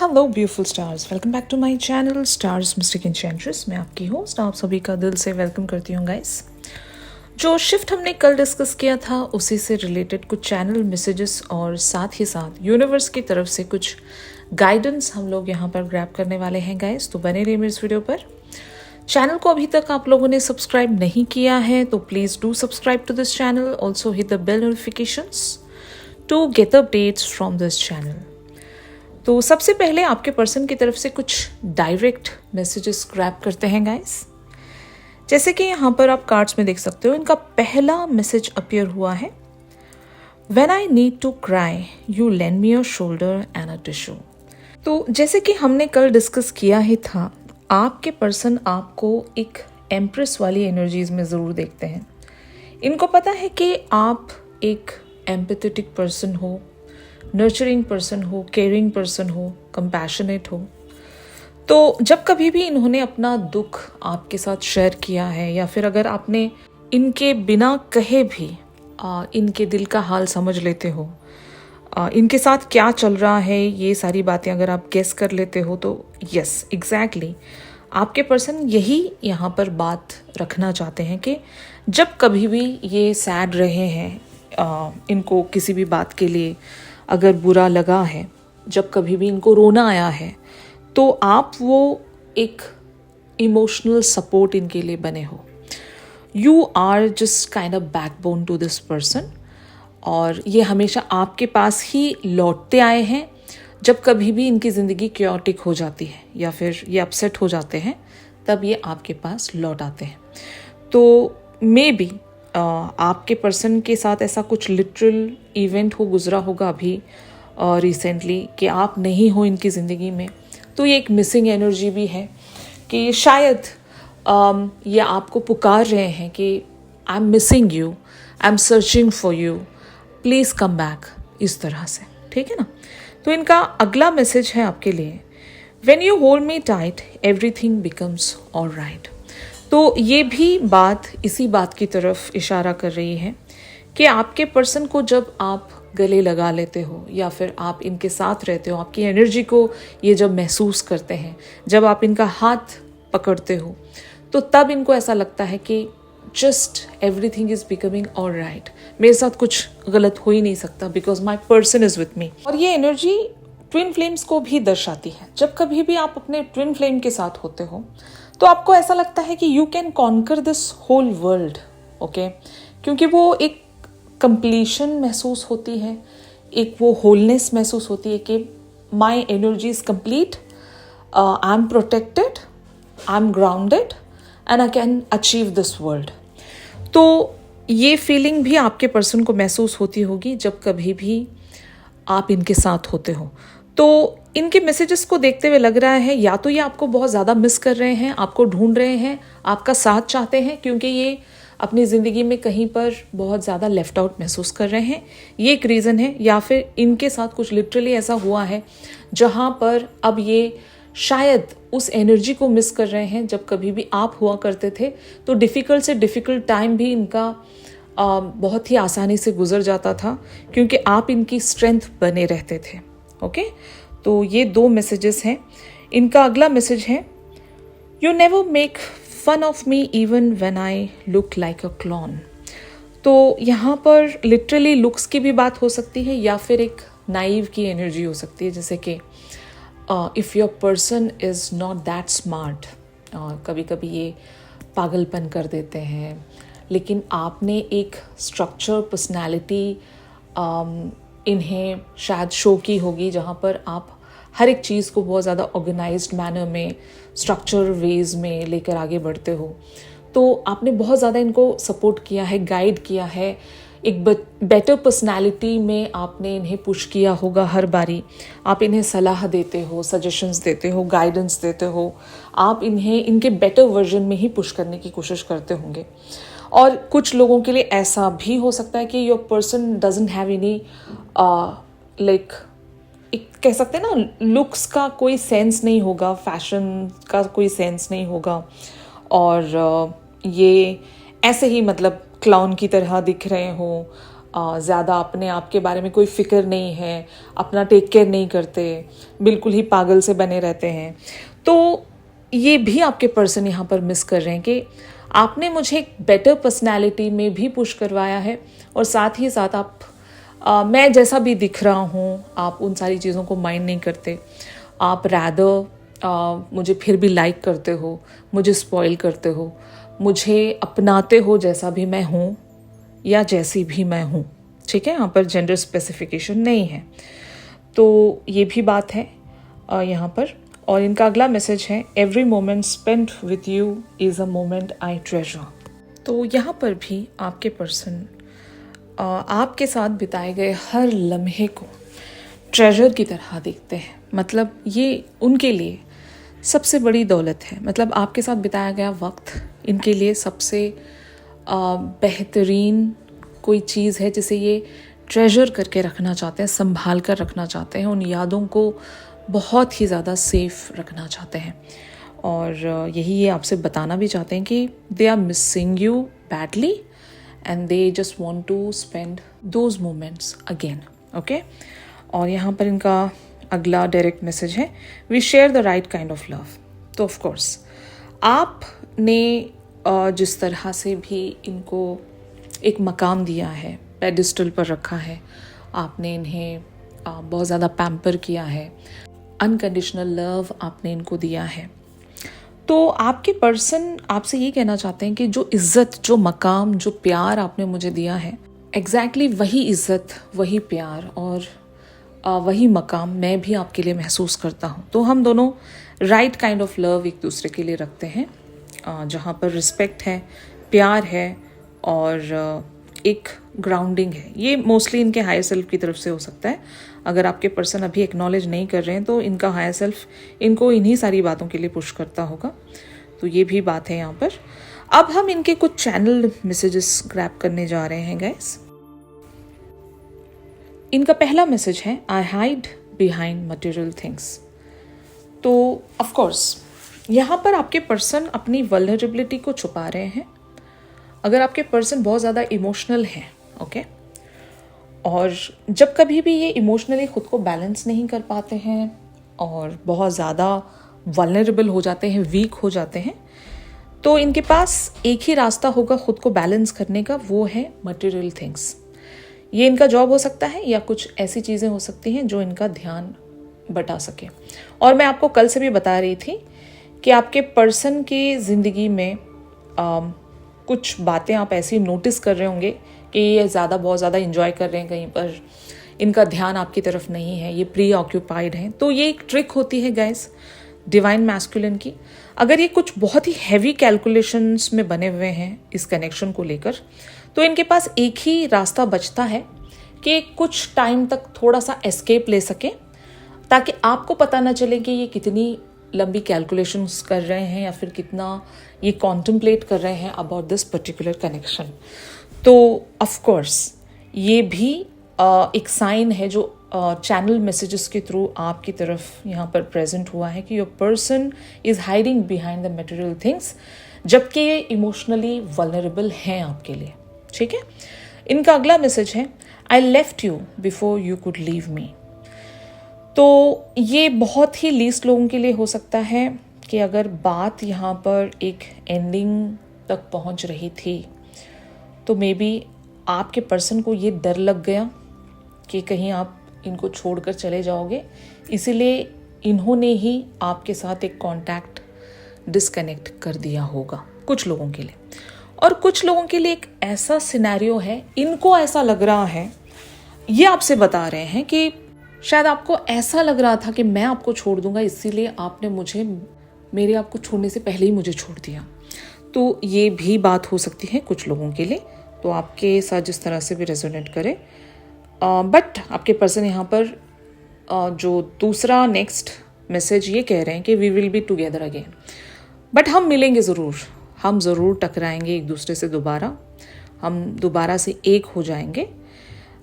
Hello beautiful stars, welcome back to my channel stars mystic enchantress. मैं आपकी host आप सभी का दिल से वेलकम करती हूँ गाइस। जो शिफ्ट हमने कल डिस्कस किया था उसी से रिलेटेड कुछ चैनल मैसेजेस और साथ ही साथ यूनिवर्स की तरफ से कुछ गाइडेंस हम लोग यहाँ पर ग्रैब करने वाले हैं गाइस। तो बने रहिए मेरे इस वीडियो पर। चैनल को अभी तक आप लोगों ने सब्सक्राइब नहीं किया है तो please do subscribe to this channel, also hit the bell notifications to get updates from this channel. तो सबसे पहले आपके पर्सन की तरफ से कुछ डायरेक्ट मैसेजेस ग्रैब करते हैं गाइस। जैसे कि यहाँ पर आप कार्ड्स में देख सकते हो, इनका पहला मैसेज अपीयर हुआ है, when I need to cry you lend me your shoulder and a tissue. तो जैसे कि हमने कल डिस्कस किया ही था, आपके पर्सन आपको एक एम्प्रेस वाली एनर्जीज में ज़रूर देखते हैं। इनको पता है कि आप एक एम्पैथेटिक पर्सन हो, नर्चरिंग पर्सन हो, केयरिंग पर्सन हो, कंपैशनेट हो। तो जब कभी भी इन्होंने अपना दुख आपके साथ शेयर किया है या फिर अगर आपने इनके बिना कहे भी इनके दिल का हाल समझ लेते हो, इनके साथ क्या चल रहा है ये सारी बातें अगर आप गेस कर लेते हो, तो यस एग्जैक्टली आपके पर्सन यही यहाँ पर बात रखना चाहते हैं कि जब कभी भी ये सैड रहे हैं, इनको किसी भी बात के लिए अगर बुरा लगा है, जब कभी भी इनको रोना आया है, तो आप वो एक इमोशनल सपोर्ट इनके लिए बने हो। You are just kind of backbone to this person, और ये हमेशा आपके पास ही लौटते आए हैं जब कभी भी इनकी ज़िंदगी क्योटिक हो जाती है या फिर ये अपसेट हो जाते हैं, तब ये आपके पास लौट आते हैं। तो मे बी आपके पर्सन के साथ ऐसा कुछ लिटरल इवेंट गुजरा होगा अभी रिसेंटली कि आप नहीं हो इनकी ज़िंदगी में। तो ये एक मिसिंग एनर्जी भी है कि शायद ये आपको पुकार रहे हैं कि I am missing you, I am searching for you, please come back, इस तरह से, ठीक है ना। तो इनका अगला मैसेज है आपके लिए, when you hold me tight everything becomes alright. तो ये भी बात इसी बात की तरफ इशारा कर रही है कि आपके पर्सन को जब आप गले लगा लेते हो या फिर आप इनके साथ रहते हो, आपकी एनर्जी को ये जब महसूस करते हैं, जब आप इनका हाथ पकड़ते हो, तो तब इनको ऐसा लगता है कि just everything is becoming alright, मेरे साथ कुछ गलत हो ही नहीं सकता because my person is with me. और ये एनर्जी ट्विन फ्लेम्स को भी दर्शाती है। जब कभी भी आप अपने ट्विन फ्लेम के साथ होते हो तो आपको ऐसा लगता है कि you can conquer this whole world, okay, क्योंकि वो एक कंप्लीशन महसूस होती है, एक वो होलनेस महसूस होती है कि my energy is complete, I am protected, I am grounded and I can achieve this world. तो ये फीलिंग भी आपके पर्सन को महसूस होती होगी जब कभी भी आप इनके साथ होते हो। तो इनके मैसेजेस को देखते हुए लग रहा है या तो ये आपको बहुत ज़्यादा मिस कर रहे हैं, आपको ढूंढ रहे हैं, आपका साथ चाहते हैं, क्योंकि ये अपनी ज़िंदगी में कहीं पर बहुत ज़्यादा लेफ्ट आउट महसूस कर रहे हैं, ये एक रीज़न है। या फिर इनके साथ कुछ लिटरली ऐसा हुआ है जहाँ पर अब ये शायद उस एनर्जी को मिस कर रहे हैं जब कभी भी आप हुआ करते थे। तो डिफ़िकल्ट से डिफ़िकल्ट टाइम भी इनका बहुत ही आसानी से गुजर जाता था क्योंकि आप इनकी स्ट्रेंथ बने रहते थे, ओके। तो ये दो मैसेजेस हैं। इनका अगला मैसेज है, you never make fun of me even when I look like a clown. तो यहाँ पर लिटरली लुक्स की भी बात हो सकती है या फिर एक नाइव की एनर्जी हो सकती है, जैसे कि if your person is not that smart, कभी कभी ये पागलपन कर देते हैं, लेकिन आपने एक स्ट्रक्चर पर्सनैलिटी इन्हें शायद शो की होगी जहाँ पर आप हर एक चीज़ को बहुत ज़्यादा ऑर्गेनाइज्ड मैनर में, स्ट्रक्चर वेज में लेकर आगे बढ़ते हो। तो आपने बहुत ज़्यादा इनको सपोर्ट किया है, गाइड किया है, एक बेटर पर्सनैलिटी में आपने इन्हें पुश किया होगा। हर बारी आप इन्हें सलाह देते हो, सजेशंस देते हो, गाइडेंस देते हो, आप इन्हें इनके बेटर वर्जन में ही पुश करने की कोशिश करते होंगे। और कुछ लोगों के लिए ऐसा भी हो सकता है कि your person doesn't have any like, एक कह सकते हैं ना, लुक्स का कोई सेंस नहीं होगा, फैशन का कोई सेंस नहीं होगा, और ये ऐसे ही मतलब क्लाउन की तरह दिख रहे हो, ज़्यादा अपने आप के बारे में कोई फिक्र नहीं है, अपना टेक केयर नहीं करते, बिल्कुल ही पागल से बने रहते हैं। तो ये भी आपके पर्सन यहाँ पर मिस कर रहे हैं कि आपने मुझे एक बेटर पर्सनैलिटी में भी पुश करवाया है, और साथ ही साथ आप मैं जैसा भी दिख रहा हूँ आप उन सारी चीज़ों को माइंड नहीं करते। आप रैदर मुझे फिर भी लाइक करते हो, मुझे स्पॉइल करते हो, मुझे अपनाते हो जैसा भी मैं हूँ या जैसी भी मैं हूँ। ठीक है, यहाँ पर जेंडर स्पेसिफिकेशन नहीं है, तो ये भी बात है यहाँ पर। और इनका अगला मैसेज है, every moment spent with you is a moment I treasure. तो यहाँ पर भी आपके पर्सन आपके साथ बिताए गए हर लम्हे को ट्रेजर की तरह देखते हैं। मतलब ये उनके लिए सबसे बड़ी दौलत है। मतलब आपके साथ बिताया गया वक्त इनके लिए सबसे बेहतरीन कोई चीज़ है जिसे ये ट्रेजर करके रखना चाहते हैं, संभाल कर रखना चाहते हैं, उन यादों को बहुत ही ज़्यादा सेफ रखना चाहते हैं। और यही ये आपसे बताना भी चाहते हैं कि they are missing you badly and they just want to spend those moments again. Okay, और यहाँ पर इनका अगला डायरेक्ट मैसेज है, we share the right kind of love. तो ऑफकोर्स आपने जिस तरह से भी इनको एक मकाम दिया है, पेडिस्टल पर रखा है, आपने इन्हें बहुत ज़्यादा पैम्पर किया है, अनकंडीशनल लव आपने इनको दिया है, तो आपके पर्सन आपसे ये कहना चाहते हैं कि जो इज़्ज़त, जो मकाम, जो प्यार आपने मुझे दिया है, एग्जैक्टली वही इज़्ज़त, वही प्यार और वही मकाम मैं भी आपके लिए महसूस करता हूँ। तो हम दोनों राइट काइंड ऑफ लव एक दूसरे के लिए रखते हैं, जहाँ पर रिस्पेक्ट है, प्यार है और एक ग्राउंडिंग है। ये मोस्टली इनके हायर सेल्फ की तरफ से हो सकता है। अगर आपके पर्सन अभी एक्नॉलेज नहीं कर रहे हैं तो इनका हायर सेल्फ इनको इन्हीं सारी बातों के लिए पुश करता होगा। तो ये भी बात है यहाँ पर। अब हम इनके कुछ चैनल मैसेजेस ग्रैब करने जा रहे हैं गाइस। इनका पहला मैसेज है, आई हाइड बिहाइंड मटेरियल थिंग्स। तो ऑफ कोर्स यहाँ पर आपके पर्सन अपनी वल्नरेबिलिटी को छुपा रहे हैं। अगर आपके पर्सन बहुत ज़्यादा इमोशनल हैं, ओके, और जब कभी भी ये इमोशनली खुद को बैलेंस नहीं कर पाते हैं और बहुत ज़्यादा वल्नरेबल हो जाते हैं, वीक हो जाते हैं, तो इनके पास एक ही रास्ता होगा खुद को बैलेंस करने का, वो है मटेरियल थिंग्स। ये इनका जॉब हो सकता है या कुछ ऐसी चीज़ें हो सकती हैं जो इनका ध्यान बटा सके। और मैं आपको कल से भी बता रही थी कि आपके पर्सन की ज़िंदगी में कुछ बातें आप ऐसी नोटिस कर रहे होंगे कि ये बहुत ज़्यादा इंजॉय कर रहे हैं कहीं पर, इनका ध्यान आपकी तरफ नहीं है, ये प्री ऑक्यूपाइड हैं। तो ये एक ट्रिक होती है गाइस डिवाइन मैस्कुलिन की। अगर ये कुछ बहुत ही हैवी कैलकुलेशंस में बने हुए हैं इस कनेक्शन को लेकर, तो इनके पास एक ही रास्ता बचता है कि कुछ टाइम तक थोड़ा सा एस्केप ले सके, ताकि आपको पता ना चले कि ये कितनी लंबी कैलकुलेशंस कर रहे हैं या फिर कितना ये कॉन्टम्पलेट कर रहे हैं अबाउट दिस पर्टिकुलर कनेक्शन। तो ऑफ कोर्स ये भी एक साइन है जो चैनल मैसेजेस के थ्रू आपकी तरफ यहाँ पर प्रेजेंट हुआ है कि your person is hiding behind the material things, जबकि ये इमोशनली वल्नरेबल हैं आपके लिए। ठीक है, इनका अगला मैसेज है, I left you before you could leave me. तो ये बहुत ही लीस्ट लोगों के लिए हो सकता है कि अगर बात यहाँ पर एक एंडिंग तक पहुँच रही थी तो मे बी आपके पर्सन को ये डर लग गया कि कहीं आप इनको छोड़कर चले जाओगे, इसीलिए इन्होंने ही आपके साथ एक कांटेक्ट डिस्कनेक्ट कर दिया होगा कुछ लोगों के लिए। और कुछ लोगों के लिए एक ऐसा सिनेरियो है, इनको ऐसा लग रहा है, ये आपसे बता रहे हैं कि शायद आपको ऐसा लग रहा था कि मैं आपको छोड़ दूंगा, इसीलिए आपने मेरे आपको छोड़ने से पहले ही मुझे छोड़ दिया। तो ये भी बात हो सकती है कुछ लोगों के लिए, तो आपके साथ जिस तरह से भी रेजोनेट करे। बट आपके पर्सन यहाँ पर जो दूसरा नेक्स्ट मैसेज ये कह रहे हैं कि we will be together again, but हम मिलेंगे ज़रूर, हम ज़रूर टकराएंगे एक दूसरे से दोबारा, हम दोबारा से एक हो जाएंगे।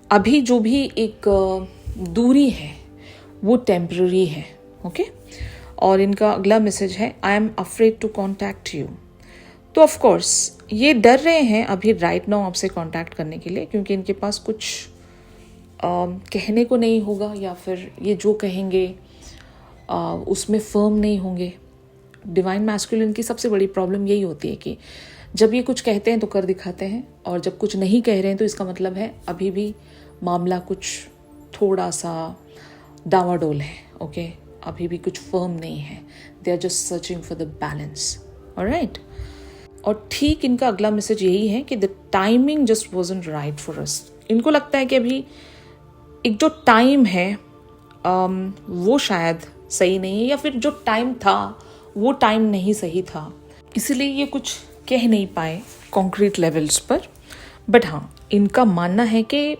अभी जो भी एक दूरी है वो टेम्पररी है। ओके, और इनका अगला मैसेज है, I am afraid to contact you. तो ऑफ कोर्स ये डर रहे हैं अभी राइट नाउ आपसे कांटेक्ट करने के लिए, क्योंकि इनके पास कुछ कहने को नहीं होगा, या फिर ये जो कहेंगे उसमें फर्म नहीं होंगे। डिवाइन मैस्कुलिन की सबसे बड़ी प्रॉब्लम यही होती है कि जब ये कुछ कहते हैं तो कर दिखाते हैं, और जब कुछ नहीं कह रहे हैं तो इसका मतलब है अभी भी मामला कुछ थोड़ा सा डावाडोल है। ओके, अभी भी कुछ फर्म नहीं है। They are just searching for the balance. Alright, और ठीक इनका अगला मैसेज यही है कि the timing just wasn't right for us. इनको लगता है कि अभी एक जो टाइम है वो शायद सही नहीं है, या फिर जो टाइम था वो टाइम नहीं सही था, इसलिए ये कुछ कह नहीं पाए कॉन्क्रीट लेवल्स पर। बट हाँ, इनका मानना है कि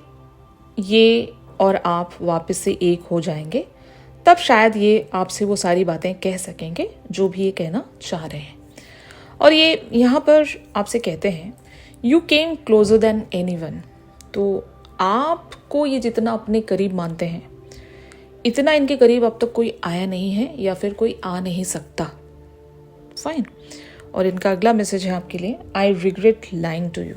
ये और आप वापस से एक हो जाएंगे, तब शायद ये आपसे वो सारी बातें कह सकेंगे जो भी ये कहना चाह रहे हैं। और ये यहाँ पर आपसे कहते हैं you came closure than anyone. तो आपको ये जितना अपने करीब मानते हैं, इतना इनके करीब अब तक कोई आया नहीं है, या फिर कोई आ नहीं सकता। फाइन। और इनका अगला मैसेज है आपके लिए, I regret lying to you.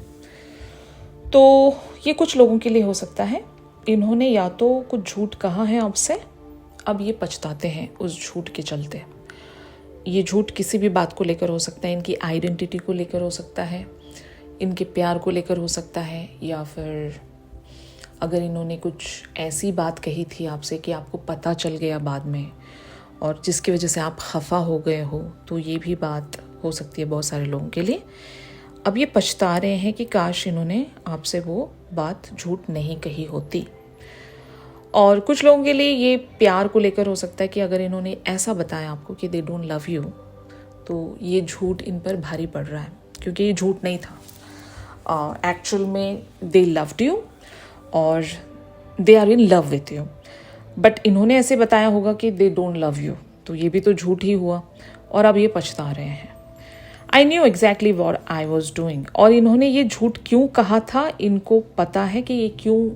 तो ये कुछ लोगों के लिए हो सकता है, इन्होंने या तो कुछ झूठ कहा है आपसे, अब ये पछताते हैं उस झूठ के चलते। ये झूठ किसी भी बात को लेकर हो सकता है, इनकी आइडेंटिटी को लेकर हो सकता है, इनके प्यार को लेकर हो सकता है, या फिर अगर इन्होंने कुछ ऐसी बात कही थी आपसे कि आपको पता चल गया बाद में, और जिसकी वजह से आप खफा हो गए हो, तो ये भी बात हो सकती है बहुत सारे लोगों के लिए। अब ये पछता रहे हैं कि काश इन्होंने आपसे वो बात झूठ नहीं कही होती। और कुछ लोगों के लिए ये प्यार को लेकर हो सकता है कि अगर इन्होंने ऐसा बताया आपको कि दे डोंट लव यू, तो ये झूठ इन पर भारी पड़ रहा है, क्योंकि ये झूठ नहीं था। एक्चुअल में दे लव्ड यू और they are in love with you, but इन्होंने ऐसे बताया होगा कि दे डोंट लव यू, तो ये भी तो झूठ ही हुआ, और अब ये पछता रहे हैं। I knew exactly what I was doing. और इन्होंने ये झूठ क्यों कहा था, इनको पता है कि ये क्यों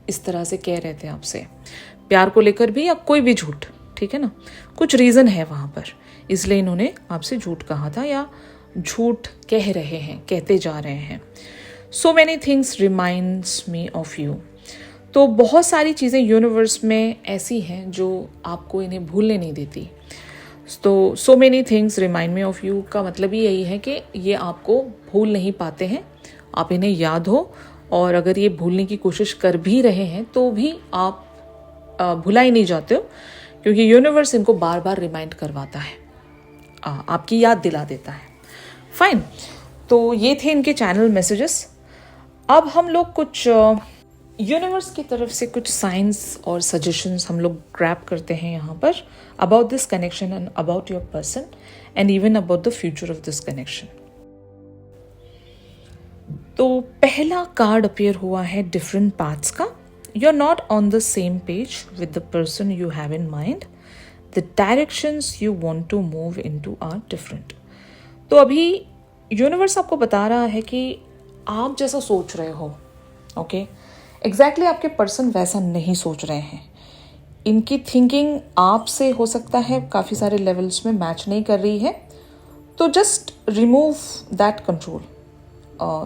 इस तरह से कह रहे थे आपसे, प्यार को लेकर भी या कोई भी झूठ, ठीक है ना, कुछ रीज़न है वहाँ पर, इसलिए इन्होंने आपसे झूठ कहा था या झूठ कह रहे हैं, कहते जा रहे हैं। So many things reminds me of you. तो बहुत सारी चीज़ें यूनिवर्स में ऐसी हैं जो आपको इन्हें भूलने नहीं देती। तो so many things remind me of you का मतलब ही यही है कि ये आपको भूल नहीं पाते हैं, आप इन्हें याद हो, और अगर ये भूलने की कोशिश कर भी रहे हैं तो भी आप भुला ही नहीं जाते हो, क्योंकि यूनिवर्स इनको बार बार रिमाइंड करवाता है, आपकी याद दिला देता है। फाइन, तो ये थे इनके चैनल मैसेजेस। अब हम लोग कुछ यूनिवर्स की तरफ से कुछ साइंस और सजेशंस हम लोग ग्रैब करते हैं यहाँ पर about this connection and about your person and even about the future of this connection. तो पहला कार्ड अपीयर हुआ है डिफरेंट पाथ्स का। You are not on the same page with the person you have in mind, the directions you want to move into are different. तो अभी universe आपको बता रहा है कि आप जैसा सोच रहे हो, ओके, एग्जैक्टली आपके पर्सन वैसा नहीं सोच रहे हैं। इनकी थिंकिंग आपसे हो सकता है काफ़ी सारे लेवल्स में मैच नहीं कर रही है, तो just remove that control.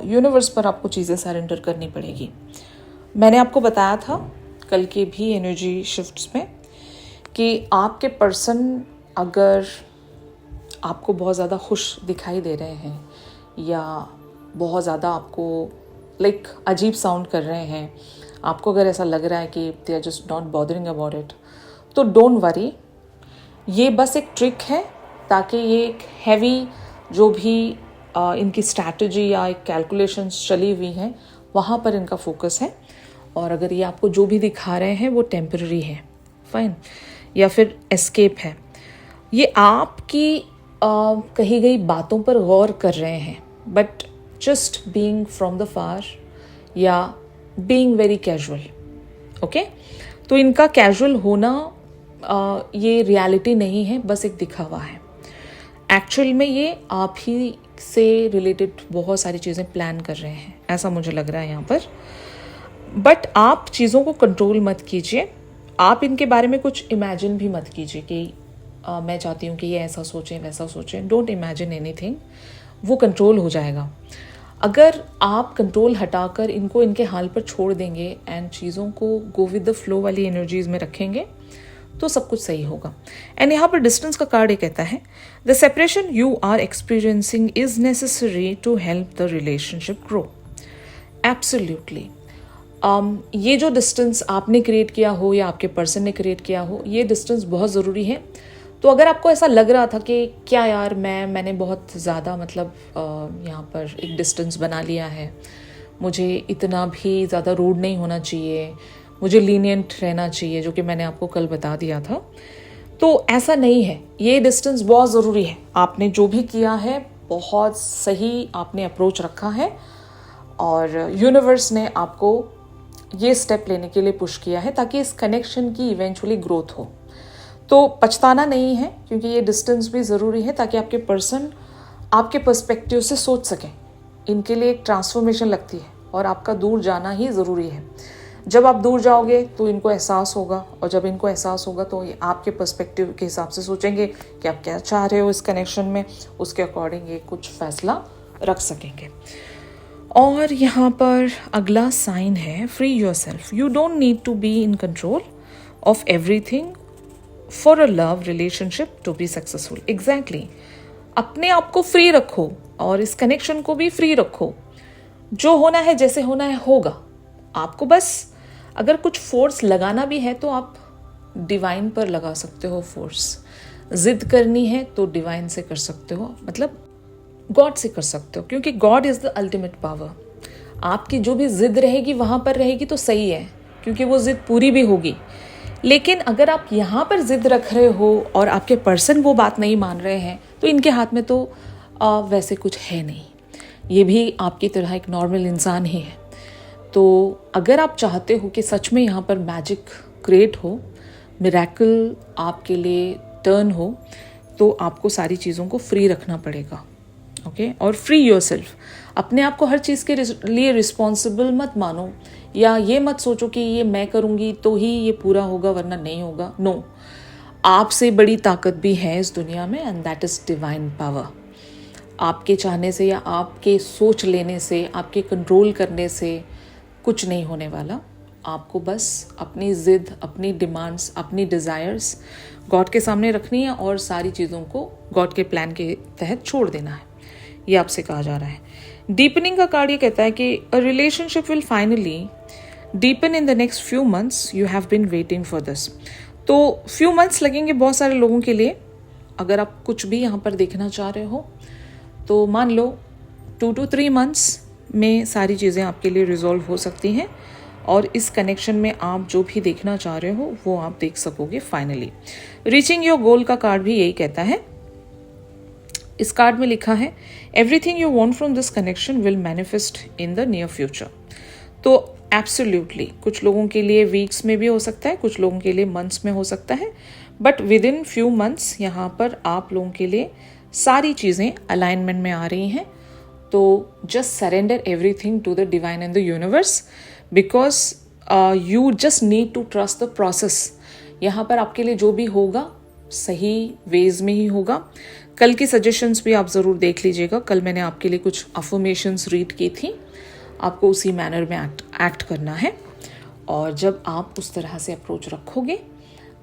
Universe पर आपको चीज़ें सरेंडर करनी पड़ेगी। मैंने आपको बताया था कल के भी एनर्जी शिफ्ट्स में कि आपके पर्सन अगर आपको बहुत ज़्यादा खुश दिखाई दे रहे हैं या बहुत ज़्यादा आपको लाइक अजीब साउंड कर रहे हैं, आपको अगर ऐसा लग रहा है कि they are just not bothering about it, तो डोंट वरी, ये बस एक ट्रिक है ताकि ये एक हैवी जो भी इनकी स्ट्रैटेजी या एक कैलकुलेशंस चली हुई हैं वहाँ पर इनका फोकस है। और अगर ये आपको जो भी दिखा रहे हैं वो टेम्पररी है, फाइन, या फिर एस्केप है, ये आपकी कही गई बातों पर गौर कर रहे हैं, but just being from the far या बीइंग वेरी कैजुअल। ओके, तो इनका कैजुअल होना ये रियलिटी नहीं है, बस एक दिखावा है। एक्चुअल में ये आप ही से रिलेटेड बहुत सारी चीज़ें प्लान कर रहे हैं, ऐसा मुझे लग रहा है यहाँ पर। बट आप चीज़ों को कंट्रोल मत कीजिए, आप इनके बारे में कुछ इमेजिन भी मत कीजिए कि मैं चाहती हूँ कि ये ऐसा सोचें वैसा सोचें। डोंट इमेजिन एनीथिंग, वो कंट्रोल हो जाएगा। अगर आप कंट्रोल हटाकर इनको इनके हाल पर छोड़ देंगे एंड चीज़ों को गो विद द फ्लो वाली एनर्जीज में रखेंगे तो सब कुछ सही होगा। एंड यहाँ पर डिस्टेंस का कार्ड ये कहता है the separation you are experiencing is necessary to help the relationship grow. Absolutely ये जो डिस्टेंस आपने क्रिएट किया हो या आपके पर्सन ने क्रिएट किया हो, ये डिस्टेंस बहुत ज़रूरी है। तो अगर आपको ऐसा लग रहा था कि क्या यार मैंने बहुत ज़्यादा मतलब यहाँ पर एक डिस्टेंस बना लिया है, मुझे इतना भी ज़्यादा रूड नहीं होना चाहिए, मुझे लीनियंट रहना चाहिए, जो कि मैंने आपको कल बता दिया था, तो ऐसा नहीं है। ये डिस्टेंस बहुत ज़रूरी है। आपने जो भी किया है बहुत सही आपने अप्रोच रखा है और यूनिवर्स ने आपको ये स्टेप लेने के लिए पुश किया है ताकि इस कनेक्शन की इवेंचुअली ग्रोथ हो। तो पछताना नहीं है, क्योंकि ये डिस्टेंस भी ज़रूरी है ताकि आपके पर्सन आपके पर्सपेक्टिव से सोच सकें। इनके लिए एक ट्रांसफॉर्मेशन लगती है और आपका दूर जाना ही ज़रूरी है। जब आप दूर जाओगे तो इनको एहसास होगा, और जब इनको एहसास होगा तो ये आपके पर्सपेक्टिव के हिसाब से सोचेंगे कि आप क्या चाह रहे हो इस कनेक्शन में, उसके अकॉर्डिंग ये कुछ फैसला रख सकेंगे। और यहाँ पर अगला साइन है free yourself. You don't need to be in control of everything for a love relationship to be successful. Exactly, अपने आप को फ्री रखो और इस कनेक्शन को भी फ्री रखो। जो होना है जैसे होना है होगा। आपको बस अगर कुछ फोर्स लगाना भी है तो आप डिवाइन पर लगा सकते हो फोर्स। जिद करनी है तो डिवाइन से कर सकते हो, मतलब गॉड से कर सकते हो, क्योंकि God is the ultimate power. आपकी जो भी जिद रहेगी वहां पर रहेगी तो सही है, क्योंकि वो जिद पूरी भी होगी। लेकिन अगर आप यहाँ पर जिद रख रहे हो और आपके पर्सन वो बात नहीं मान रहे हैं तो इनके हाथ में तो वैसे कुछ है नहीं। ये भी आपकी तरह एक नॉर्मल इंसान ही है। तो अगर आप चाहते हो कि सच में यहाँ पर मैजिक क्रिएट हो, मिरेकल आपके लिए टर्न हो, तो आपको सारी चीज़ों को फ्री रखना पड़ेगा। ओके और फ्री योरसेल्फ। अपने आप को हर चीज़ के लिए रिस्पॉन्सिबल मत मानो, या ये मत सोचो कि ये मैं करूँगी तो ही ये पूरा होगा वरना नहीं होगा। नो, आपसे बड़ी ताकत भी है इस दुनिया में, and that is divine power. आपके चाहने से या आपके सोच लेने से, आपके कंट्रोल करने से कुछ नहीं होने वाला। आपको बस अपनी ज़िद, अपनी डिमांड्स, अपनी डिज़ायर्स गॉड के सामने रखनी है और सारी चीज़ों को गॉड के प्लान के तहत छोड़ देना है। ये आपसे कहा जा रहा है। डीपनिंग का कार्ड ये कहता है कि a relationship will finally deepen in the next few months, you have been waiting for this. तो फ्यू मंथ्स लगेंगे बहुत सारे लोगों के लिए। अगर आप कुछ भी यहाँ पर देखना चाह रहे हो तो मान लो 2 to 3 मंथ्स में सारी चीज़ें आपके लिए रिजॉल्व हो सकती हैं, और इस कनेक्शन में आप जो भी देखना चाह रहे हो वो आप देख सकोगे फाइनली। रीचिंग योर गोल का कार्ड भी यही कहता है। इस कार्ड में लिखा है everything you want from this connection will manifest in the near future. तो एब्सोल्युटली कुछ लोगों के लिए वीक्स में भी हो सकता है, कुछ लोगों के लिए मंथ्स में हो सकता है, but with in few months यहाँ पर आप लोगों के लिए सारी चीज़ें अलाइनमेंट में आ रही हैं। तो just surrender everything to the divine and the universe, because you just need to trust the process. यहाँ पर आपके लिए जो भी होगा सही वेज में ही होगा। कल की सजेशंस भी आप ज़रूर देख लीजिएगा। कल मैंने आपके लिए कुछ अफर्मेशंस रीड की थी, आपको उसी मैनर में एक्ट करना है, और जब आप उस तरह से अप्रोच रखोगे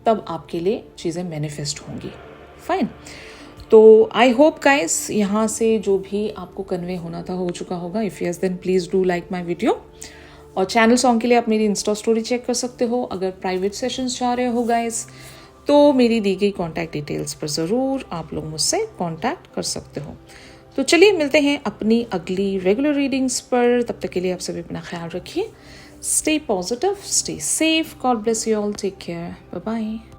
तब आपके लिए चीज़ें मैनिफेस्ट होंगी। फाइन। तो आई होप गाइस यहाँ से जो भी आपको कन्वे होना था हो चुका होगा। If yes then please do like my video, और चैनल सॉन्ग के लिए आप मेरी इंस्टा स्टोरी चेक कर सकते हो। अगर प्राइवेट सेशंस चाह रहे हो गाइस तो मेरी दी गई कॉन्टैक्ट डिटेल्स पर ज़रूर आप लोग मुझसे कॉन्टैक्ट कर सकते हो। तो चलिए मिलते हैं अपनी अगली रेगुलर रीडिंग्स पर। तब तक के लिए आप सभी अपना ख्याल रखिए। Stay positive, stay safe, God bless you all, take care, bye bye.